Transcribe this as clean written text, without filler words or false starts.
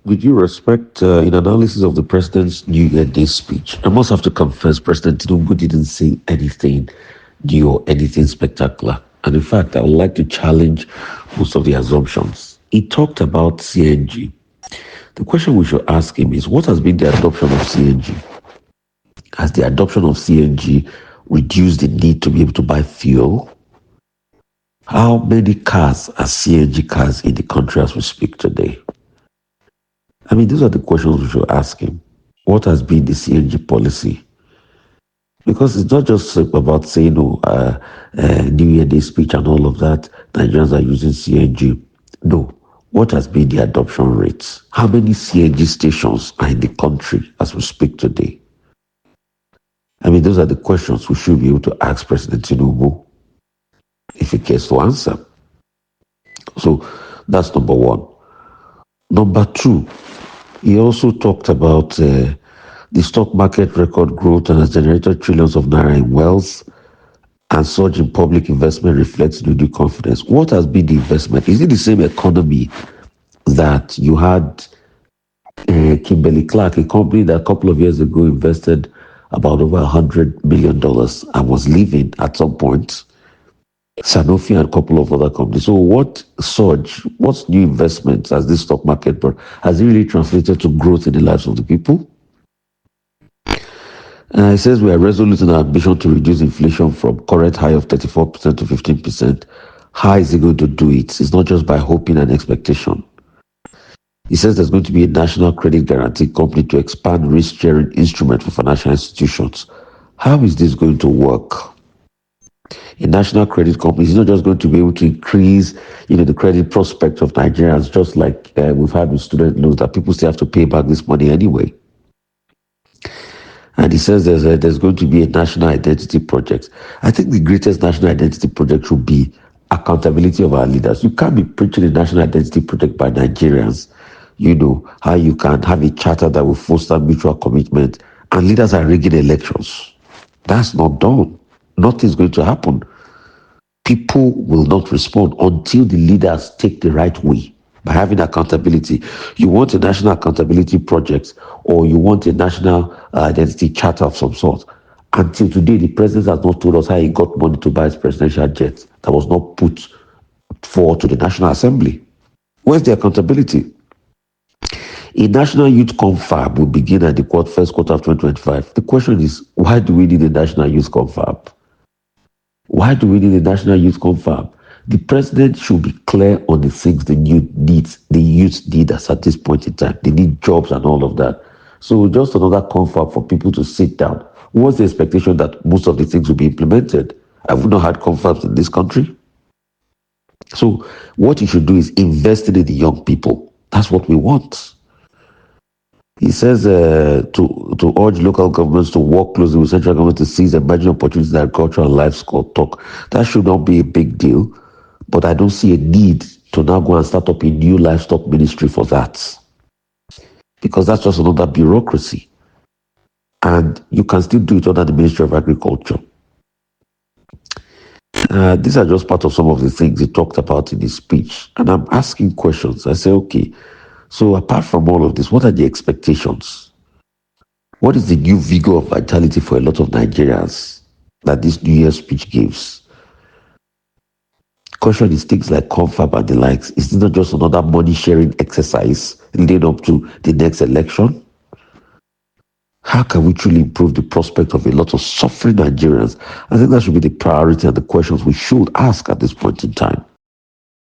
With due respect, in analysis of the president's New Year Day speech, I must have to confess President Tinubu didn't say anything new or anything spectacular. And in fact, I would like to challenge most of the assumptions. He talked about CNG. The question we should ask him is, what has been the adoption of CNG? Has the adoption of CNG reduced the need to be able to buy fuel? How many cars are CNG cars in the country as we speak today? I mean, these are the questions we should ask him. What has been the CNG policy? Because it's not just about saying, New Year Day speech and all of that, Nigerians are using CNG. No. What has been the adoption rates? How many CNG stations are in the country as we speak today? I mean, those are the questions we should be able to ask President Tinubu if he cares to answer. So that's number one. Number two, he also talked about the stock market record growth and has generated trillions of naira in wealth, and surge in public investment reflects renewed confidence. What has been the investment? Is it the same economy that you had Kimberly Clark, a company that a couple of years ago invested about over $100 million and was leaving at some point? Sanofi and a couple of other companies. So what surge, what's new investments has this stock market brought? Has it really translated to growth in the lives of the people? It says we are resolute in our ambition to reduce inflation from current high of 34% to 15%. How is it going to do it? It's not just by hoping and expectation. He says there's going to be a national credit guarantee company to expand risk-sharing instrument for financial institutions. How is this going to work? A national credit company is not just going to be able to increase, the credit prospect of Nigerians, just like we've had with student loans, that people still have to pay back this money anyway. And he says there's going to be a national identity project. I think the greatest national identity project should be accountability of our leaders. You can't be preaching a national identity project by Nigerians. How you can have a charter that will foster mutual commitment and leaders are rigging elections. That's not done. Nothing's going to happen. People will not respond until the leaders take the right way by having accountability. You want a national accountability project or you want a national identity charter of some sort. Until today, the president has not told us how he got money to buy his presidential jet that was not put forward to the National Assembly. Where's the accountability? A national youth confab will begin at the first quarter of 2025. The question is, why do we need a national youth confab? Why do we need a national youth confab? The president should be clear on the things the youth need at this point in time. They need jobs and all of that. So just another confab for people to sit down. What's the expectation that most of the things will be implemented? Have we not had confabs in this country? So what you should do is invest in the young people. That's what we want. He says to urge local governments to work closely with central government to seize emerging opportunities in agriculture and livestock. That should not be a big deal, but I don't see a need to now go and start up a new livestock ministry for that, because that's just another bureaucracy. And you can still do it under the Ministry of Agriculture. These are just part of some of the things he talked about in his speech. And I'm asking questions. I say, okay, so apart from all of this, what are the expectations? What is the new vigor of vitality for a lot of Nigerians that this New Year's speech gives? Question is things like confab and the likes. Is it not just another money-sharing exercise leading up to the next election? How can we truly improve the prospect of a lot of suffering Nigerians? I think that should be the priority and the questions we should ask at this point in time.